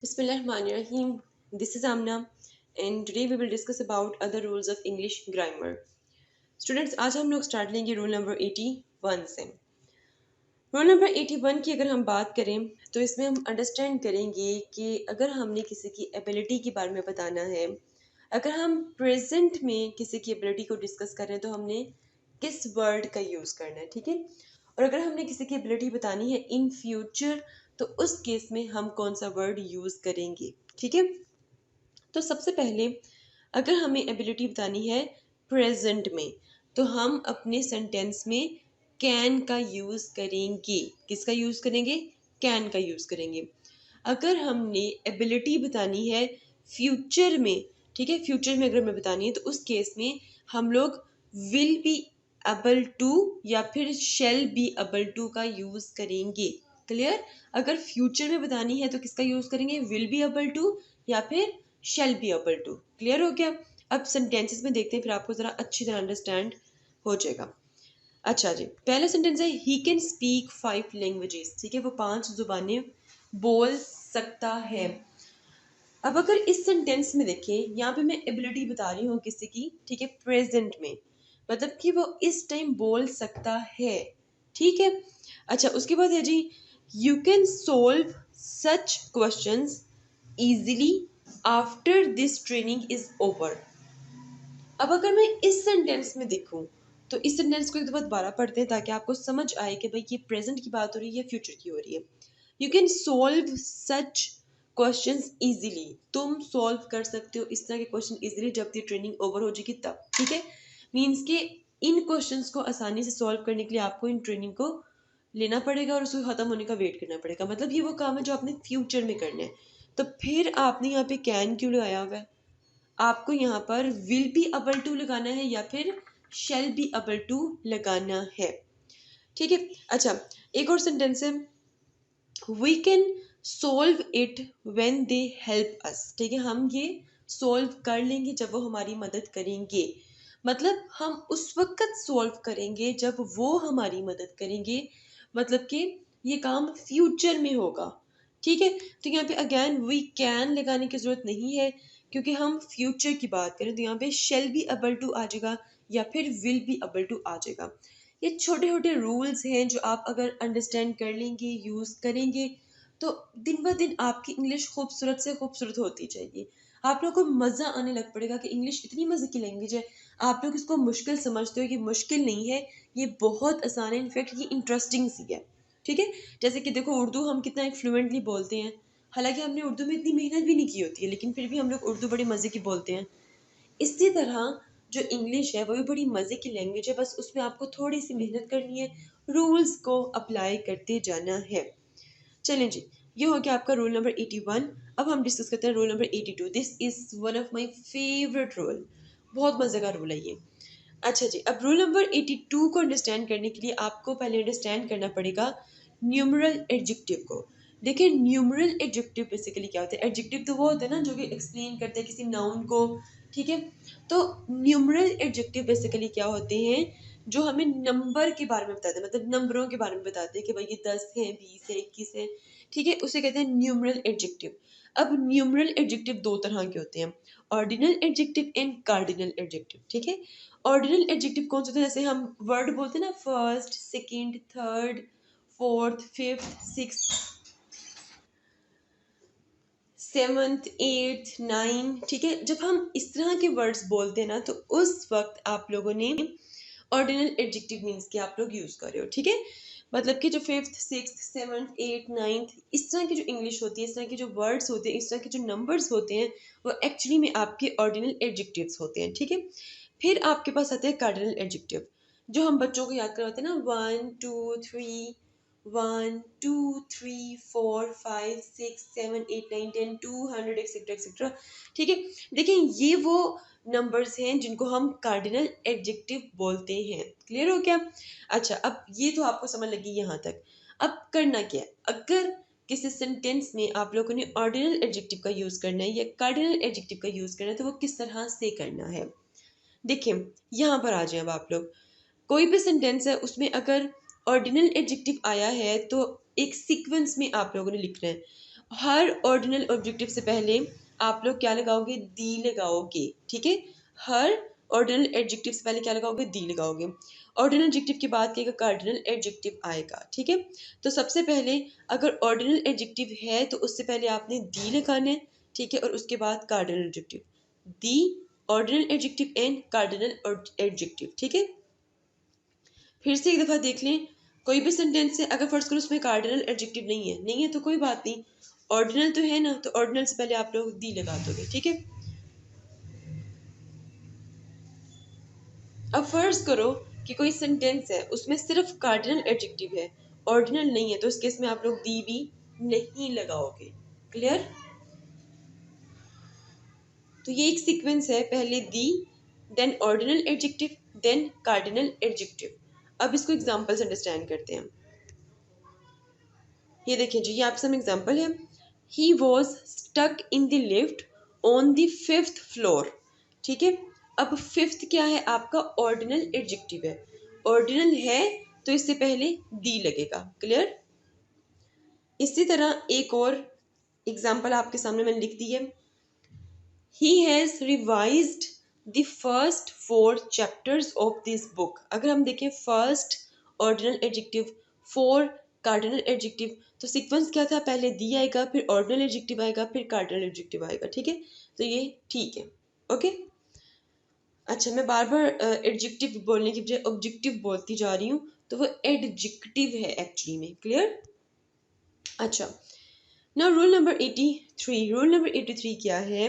Bismillahirrahmanirrahim. This is Amna, and today we will discuss about other rules of English grammar. Students, आज हम लोग start लेंगे rule number 81 से। Rule number 81 की अगर हम बात करें तो इसमें हम अंडरस्टैंड करेंगे कि अगर हमने किसी की एबिलिटी के बारे में बताना है, अगर हम प्रेजेंट में किसी की एबिलिटी को डिस्कस कर रहे हैं तो हमने किस वर्ड का यूज़ करना है, ठीक है। और अगर हमने किसी की एबिलिटी बतानी है इन फ्यूचर तो उस केस में हम कौन सा वर्ड यूज़ करेंगे, ठीक है। तो सबसे पहले अगर हमें एबिलिटी बतानी है प्रेजेंट में तो हम अपने सेंटेंस में कैन का यूज़ करेंगे। किसका यूज़ करेंगे? कैन का यूज़ करेंगे। अगर हमने एबिलिटी बतानी है फ्यूचर में, ठीक है, फ्यूचर में अगर हमें बतानी है तो उस केस में हम लोग विल बी एबल टू या फिर शेल बी एबल टू का यूज़ करेंगे। क्लियर? अगर फ्यूचर में बतानी है तो किसका यूज़ करेंगे? विल बी एबल टू या फिर shall be able to. Clear हो गया? अब सेंटेंसेस में देखते हैं, फिर आपको ज़रा अच्छी तरह अंडरस्टैंड हो जाएगा। अच्छा जी, पहला सेंटेंस है ही कैन स्पीक 5 लैंग्वेजेस, ठीक है, वो 5 जुबानें बोल सकता है। अब अगर इस सेंटेंस में देखें, यहाँ पे मैं एबिलिटी बता रही हूँ किसी की, ठीक है, प्रेजेंट में, मतलब कि वो इस टाइम बोल सकता है, ठीक है। अच्छा, उसके बाद है जी you can solve such questions easily after this training is over. अब अगर मैं इस सेंटेंस में देखूं तो इस सेंटेंस को एक दफा दोबारा पढ़ते हैं ताकि आपको समझ आए कि भाई ये प्रेजेंट की बात हो रही है या फ्यूचर की हो रही है। You can solve such questions easily, तुम सॉल्व कर सकते हो इस तरह के क्वेश्चन इजीली जब ये ट्रेनिंग ओवर हो जाएगी तब, ठीक है। मीन्स के इन क्वेश्चंस को आसानी से सॉल्व करने के लिए आपको इन ट्रेनिंग को लेना पड़ेगा और उसको खत्म होने का वेट करना पड़ेगा। मतलब ये वो काम है जो आपने फ्यूचर में करना है। तो फिर आपने यहाँ पे कैन क्यों लगाया हुआ है? आपको यहाँ पर विल बी अबल टू लगाना है या फिर शेल बी अबल टू लगाना है, ठीक है। अच्छा, एक और सेंटेंस है we can solve it when they help us, ठीक है, हम ये सोल्व कर लेंगे जब वो हमारी मदद करेंगे। मतलब हम उस वक्त सोल्व करेंगे जब वो हमारी मदद करेंगे, मतलब कि ये काम फ्यूचर में होगा, ठीक है। तो यहाँ पे अगेन वी कैन लगाने की जरूरत नहीं है क्योंकि हम फ्यूचर की बात करें तो यहाँ पे शेल बी अबल टू आ जाएगा या फिर विल बी अबल टू आ जाएगा। ये छोटे छोटे रूल्स हैं जो आप अगर अंडरस्टैंड कर लेंगे, यूज़ करेंगे, तो दिन ब दिन आपकी इंग्लिश खूबसूरत से खूबसूरत होती जाएगी। आप लोग को मज़ा आने लग पड़ेगा कि इंग्लिश इतनी मज़े की लैंग्वेज है। आप लोग इसको मुश्किल समझते हो, ये मुश्किल नहीं है, ये बहुत आसान है, इनफैक्ट ये इंटरेस्टिंग सी है, ठीक है। जैसे कि देखो उर्दू हम कितना एक फ्लुएंटली बोलते हैं, हालांकि हमने उर्दू में इतनी मेहनत भी नहीं की होती है, लेकिन फिर भी हम लोग उर्दू बड़े मज़े की बोलते हैं। इसी तरह जो इंग्लिश है वो भी बड़ी मज़े की लैंग्वेज है, बस उसमें आपको थोड़ी सी मेहनत करनी है, रूल्स को अप्लाई करते जाना है। चलें जी, ये हो गया आपका रूल नंबर 81। अब हम डिस्कस करते हैं rule number 82। This is one of my favourite rule, बहुत मज़े का रूल है ये। अच्छा जी, अब रूल नंबर 82 को अंडरस्टैंड करने के लिए आपको पहले अंडरस्टैंड करना पड़ेगा न्यूमरल एडजेक्टिव को। देखिए न्यूमरल एडजेक्टिव बेसिकली क्या होता है? एडजेक्टिव तो वो होता है ना जो कि एक्सप्लेन करते हैं किसी नाउन को, ठीक है। तो न्यूमरल एडजेक्टिव बेसिकली क्या होते हैं? जो हमें नंबर के बारे में बताते हैं, मतलब नंबरों के बारे में बताते हैं कि भाई ये 10 है, 20 है, 21 है, ठीक है, उसे कहते हैं न्यूमरल एडजेक्टिव। अब न्यूमरल एडजेक्टिव दो तरह के होते हैं, ordinal adjective and cardinal adjective, ठीक है। ऑर्डिनल एडजेक्टिव कौन सा होता है? जैसे हम वर्ड बोलते हैं ना, first, second, third, fourth, fifth, sixth, seventh, eighth, nine, ठीक है। जब हम इस तरह के वर्ड्स बोलते हैं ना तो उस वक्त आप लोगों ने ऑर्डिनल एडजेक्टिव मीन्स कि आप लोग यूज कर रहे हो, ठीक है। मतलब कि जो fifth, sixth, seventh, eight, ninth, इस तरह की जो इंग्लिश होती है, इस तरह के जो वर्ड्स होते हैं, इस तरह के जो नंबर्स होते हैं, वो एक्चुअली में आपके ऑर्डिनल एडजेक्टिव्स होते हैं, ठीक है। फिर आपके पास आते हैं कार्डिनल एडजेक्टिव, जो हम बच्चों को याद करवाते हैं ना, 1 2 3 1 2 3 4 5 6 7 8 9 10 200 एक्सेट्रा एक्सेट्रा, ठीक है। देखिए ये वो नंबर्स हैं जिनको हम कार्डिनल एडजेक्टिव बोलते हैं। क्लियर हो क्या? अच्छा, अब ये तो आपको समझ लगी यहाँ तक। अब करना क्या है? अगर किसी सेंटेंस में आप लोगों ने ऑर्डिनल एडजेक्टिव का यूज करना है या कार्डिनल एडजेक्टिव का यूज करना है तो वो किस तरह से करना है? देखिए, यहाँ पर आ जाए अब आप लोग, कोई भी सेंटेंस है उसमें अगर ऑर्डिनल एडजेक्टिव आया है तो एक सीक्वेंस में आप लोगों ने लिखना है। हर ऑर्डिनल ऑब्जेक्टिव से पहले आप लोग क्या लगाओगे, दी लगाओगे, ठीक है। हर ऑर्डिनल एडजेक्टिव से पहले क्या लगाओगे, दी लगाओगे। ऑर्डिनल एडजेक्टिव के बाद क्या कार्डिनल एडजेक्टिव आएगा, ठीक है। तो सबसे पहले अगर ऑर्डिनल एडजेक्टिव है तो उससे पहले आपने दी लगाना है, ठीक है, और उसके बाद cardinal adjective. The, ordinal adjective and cardinal adjective, ठीक है। फिर से एक दफा देख लें, कोई भी सेंटेंस है, अगर फर्स्ट करो उसमें कार्डिनल एडजेक्टिव नहीं है तो कोई बात नहीं, ऑर्डिनल तो है ना, तो ऑर्डिनल से पहले आप लोग दी लगा दोगे, ठीक है। अब फर्ज करो कि कोई सेंटेंस है उसमें सिर्फ कार्डिनल एडजेक्टिव है, ऑर्डिनल नहीं है, तो इस केस में आप लोग दी भी नहीं लगाओगे। क्लियर? तो ये एक सीक्वेंस है, पहले the, then ordinal adjective, then cardinal adjective. अब इसको एग्जांपल से अंडरस्टैंड करते हैं। ये देखिए जी, ये आपके सामने एग्जांपल है। He was stuck in the lift on the 5th floor, ठीक है। अब फिफ्थ क्या है, आपका ऑर्डिनल एडजेक्टिव है, ऑर्डिनल है तो इससे पहले दी लगेगा। क्लियर? इसी तरह एक और एग्जांपल आपके सामने मैंने लिख दी है। He has revised the first 4 chapters of this book. अगर हम देखें, first ordinal adjective, 4 cardinal adjective, तो सीक्वेंस क्या था, पहले दी आएगा, फिर ऑर्डिनल एडजेक्टिव आएगा, फिर कार्डिनल एडजेक्टिव आएगा, ठीक है। तो ये ठीक है, ओके। अच्छा, मैं बार बार एडजेक्टिव बोलने की बजाय ऑब्जेक्टिव बोलती जा रही हूँ, तो वो एडजेक्टिव है एक्चुअली में। क्लियर? अच्छा, now rule number 83। Rule number 83 क्या है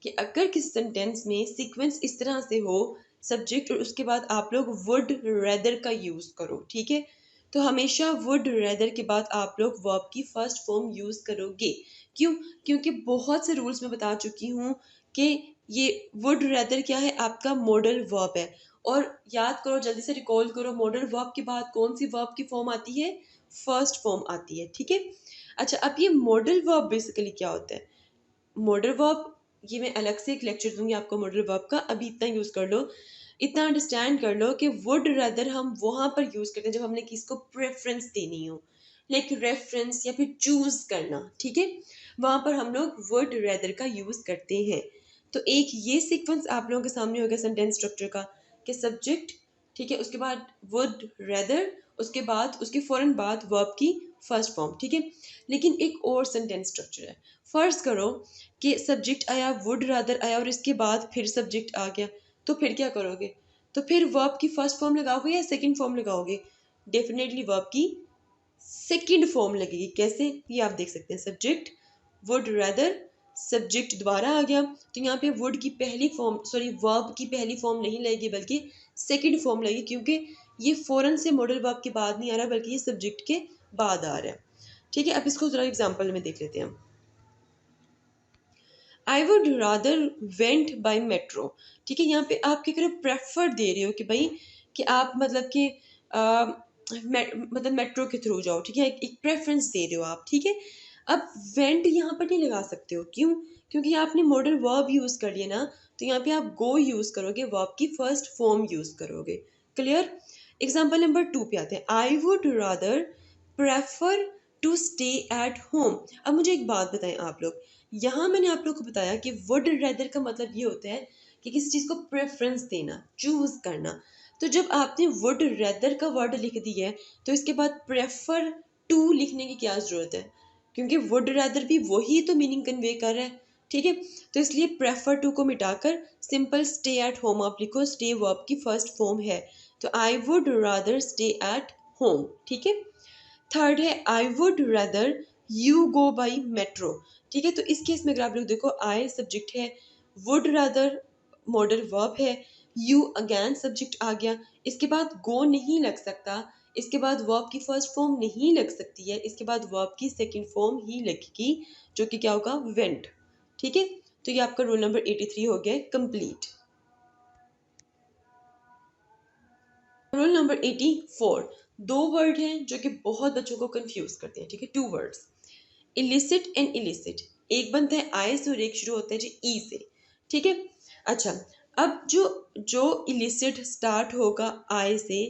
कि अगर किसी सेंटेंस में सीक्वेंस इस तरह से हो, सब्जेक्ट और उसके बाद आप लोग वुड रेदर का यूज करो, ठीक है। तो हमेशा वुड रेदर के बाद आप लोग वर्ब की फर्स्ट फॉर्म यूज करोगे। क्यों? क्योंकि बहुत से रूल्स मैं बता चुकी हूँ कि ये वुड रेदर क्या है, आपका मॉडल वर्ब है। और याद करो, जल्दी से रिकॉल करो, मॉडल वर्ब के बाद कौन सी वर्ब की फॉर्म आती है, फर्स्ट फॉर्म आती है, ठीक है। अच्छा, अब ये मॉडल वर्ब बेसिकली क्या होता है? मॉडल वर्ब, ये मैं अलग से एक लेक्चर दूंगी आपको मॉडल वर्ब का, अभी इतना यूज कर लो, इतना अंडरस्टैंड कर लो कि वुड रदर हम वहां पर यूज करते हैं जब हमने किसी को प्रेफरेंस देनी हो, लाइक रेफरेंस या फिर चूज करना, ठीक है। वहां पर हम लोग वुड रदर का यूज करते हैं। तो एक ये सीक्वेंस आप लोगों के सामने हो गया सेंटेंस स्ट्रक्चर का, कि सब्जेक्ट, ठीक है, उसके बाद वुड रेदर, उसके बाद उसके फौरन बाद वर्ब की फर्स्ट फॉर्म, ठीक है। लेकिन एक और सेंटेंस स्ट्रक्चर है। फर्ज करो कि सब्जेक्ट आया, वुड रादर आया, और इसके बाद फिर सब्जेक्ट आ गया, तो फिर क्या करोगे? तो फिर वर्ब की फर्स्ट फॉर्म लगाओगे या सेकंड फॉर्म लगाओगे? डेफिनेटली वर्ब की सेकंड फॉर्म लगेगी। कैसे? ये आप देख सकते हैं, सब्जेक्ट वुड रादर, सब्जेक्ट दोबारा आ गया, तो यहाँ पे वुड की पहली फॉर्म, सॉरी वर्ब की पहली फॉर्म नहीं लगेगी बल्कि सेकंड फॉर्म लगेगी, क्योंकि ये फौरन से मॉडल वर्ब के बाद नहीं आ रहा बल्कि ये सब्जेक्ट के बाद आ रहा है, ठीक है। अब इसको जरा एग्जांपल में देख लेते हैं। I would rather went by metro, ठीक है। यहाँ पे आप क्या करो, प्रेफर दे रहे हो कि भाई, कि आप मतलब कि मतलब मेट्रो के थ्रू जाओ, ठीक है, एक प्रेफरेंस दे रहे हो आप, ठीक है। अब वेंट यहाँ पर नहीं लगा सकते हो, क्यों? क्योंकि आपने मॉडल वर्ब यूज कर लिया ना, तो यहाँ पे आप गो यूज करोगे, वर्ब की फर्स्ट फॉर्म यूज करोगे। क्लियर? एग्जाम्पल नंबर 2 पे आते हैं। I would rather prefer to stay at home. अब मुझे एक बात बताएं आप लोग, यहाँ मैंने आप लोग को बताया कि वुड रेदर का मतलब ये होता है कि किसी चीज़ को प्रेफरेंस देना, चूज करना। तो जब आपने वुड रेदर का वर्ड लिख दिया है, तो इसके बाद प्रेफर टू लिखने की क्या ज़रूरत है? क्योंकि वुड रेदर भी वही तो मीनिंग कन्वे कर रहा है, ठीक है। तो इसलिए प्रेफर टू को मिटाकर सिंपल स्टे एट होम आप लिखो, स्टे वर्ब की फर्स्ट फॉर्म है, तो आई would rather stay at home, ठीक है। थर्ड है I would rather you go by metro, ठीक है। तो इस केस में अगर आप लोग देखो, आई सब्जेक्ट है, वुड रेदर मॉडल वर्ब है, यू अगेन सब्जेक्ट आ गया, इसके बाद गो नहीं लग सकता, इसके बाद वर्ब की फर्स्ट फॉर्म नहीं लग सकती है, इसके बाद वर्ब की सेकंड फॉर्म ही लगेगी, जो कि क्या होगा, वेंट, ठीक है। तो ये आपका रूल नंबर 83 हो गया कंप्लीट। रूल नंबर 84, दो वर्ड हैं जो कि बहुत बच्चों को कंफ्यूज करते हैं, ठीक है। Two words, elicit and illicit. एक बनता है आई से और एक शुरू होता है जी ई से, ठीक है। अच्छा, अब जो जो इलिसिट स्टार्ट होगा आई से,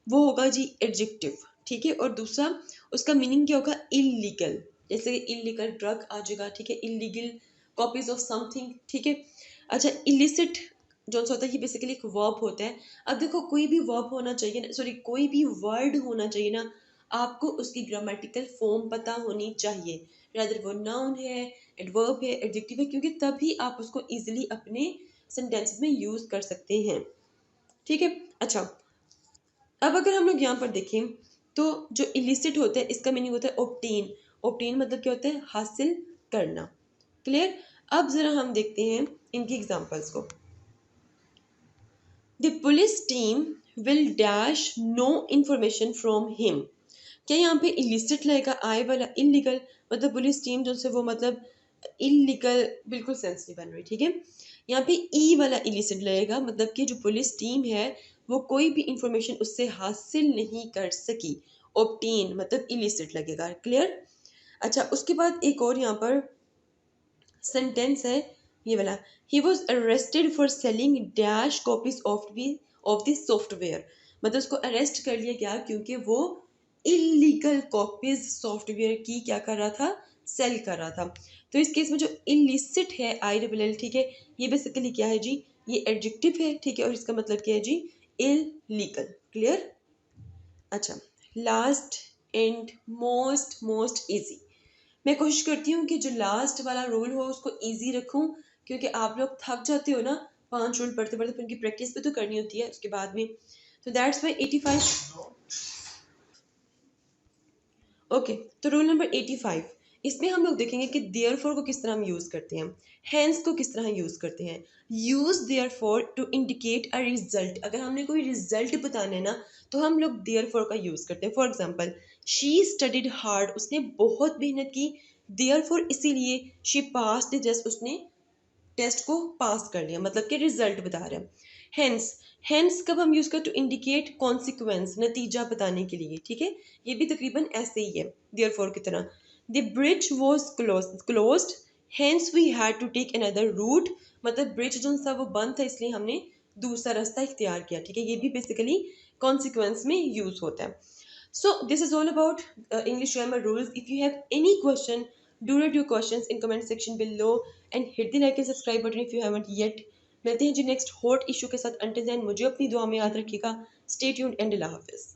वो होगा जी एडजेक्टिव, ठीक है। और दूसरा उसका मीनिंग क्या होगा, इलीगल, जैसे इलीगल ड्रग आ जाएगा, ठीक है, इलीगल कॉपीज ऑफ समथिंग, ठीक है। अच्छा, इलिसिट जो सा होता है ये बेसिकली एक वर्ब होता है। अब देखो कोई भी वर्ब होना चाहिए ना, सॉरी कोई भी वर्ड होना चाहिए ना, आपको उसकी ग्रामेटिकल फॉर्म पता होनी चाहिए, रादर वो नाउन है, एडवर्ब है, एडजेक्टिव है, क्योंकि तभी आप उसको इजीली अपने सेंटेंस में यूज कर सकते हैं, ठीक है। अच्छा, अब अगर हम लोग यहाँ पर देखें तो जो इलिसिट होता है इसका मीनिंग होता है ओब्टेन। ओब्टेन मतलब क्या होता है, हासिल करना। क्लियर। अब जरा हम देखते हैं इनकी एग्जांपल्स को। The police team will dash no information from him. क्या यहाँ पे इलिसिट लगेगा, आई वाला इलीगल, मतलब पुलिस टीम जो से वो मतलब इलीगल, बिल्कुल सेंस नहीं बन रही, ठीक है। यहाँ पे ई वाला इलिसिट लगेगा, मतलब कि जो पुलिस टीम है वो कोई भी इंफॉर्मेशन उससे हासिल नहीं कर सकी। ओब्टेन मतलब इलिसिट लगेगा। क्लियर। अच्छा, उसके बाद एक और यहाँ पर सेंटेंस है ये वाला, he was arrested for selling dash copies of this software. मतलब उसको अरेस्ट कर लिया गया क्योंकि वो इलीगल कॉपीज सॉफ्टवेयर की क्या कर रहा था, सेल कर रहा था। तो इस केस में जो इलिसिट है, आई डबल एल, ठीक है, ये बेसिकली क्या है जी, ये एडजेक्टिव है, ठीक है, और इसका मतलब क्या है जी, इलीगल। क्लियर। अच्छा, last and most most easy. मैं कोशिश करती हूँ कि जो लास्ट वाला रोल हो उसको इजी रखूँ, क्योंकि आप लोग थक जाते हो ना 5 रोल पढ़ते पढ़ते, फिर उनकी प्रैक्टिस भी तो करनी होती है उसके बाद में। तो दैट्स वाई 85। ओके, तो रूल नंबर 85, इसमें हम लोग देखेंगे कि देयर फॉर को किस तरह हम यूज़ करते हैं, हैंस को किस तरह यूज़ करते हैं। Use therefore to indicate a result. अगर हमने कोई रिजल्ट बताना है ना तो हम लोग देयर फॉर का यूज़ करते हैं। For example, she studied hard, उसने बहुत मेहनत की, देयर फॉर इसीलिए शी पास्ड, जस्ट उसने टेस्ट को पास कर लिया, मतलब कि रिजल्ट बता रहे हैं। हेंस, हेंस कब हम यूज करते टू इंडिकेट कॉन्सिक्वेंस, नतीजा बताने के लिए, ठीक है। ये भी तकरीबन ऐसे ही है देयरफॉर की तरह। The bridge was closed hence we had to take another route, मतलब ब्रिज जो था वो बंद था इसलिए हमने दूसरा रास्ता इख्तियार किया, ठीक है। ये भी बेसिकली कॉन्सिक्वेंस में यूज होता है। So this is all about English grammar rules. If you have any question, do write your questions in comment section below and hit the like and subscribe button if you haven't yet. मिलते हैं जी next hot issue के साथ। Until then मुझे अपनी दुआ में याद रखिएगा। स्टे ट्यून्ड एंड अल्लाह हाफिज़।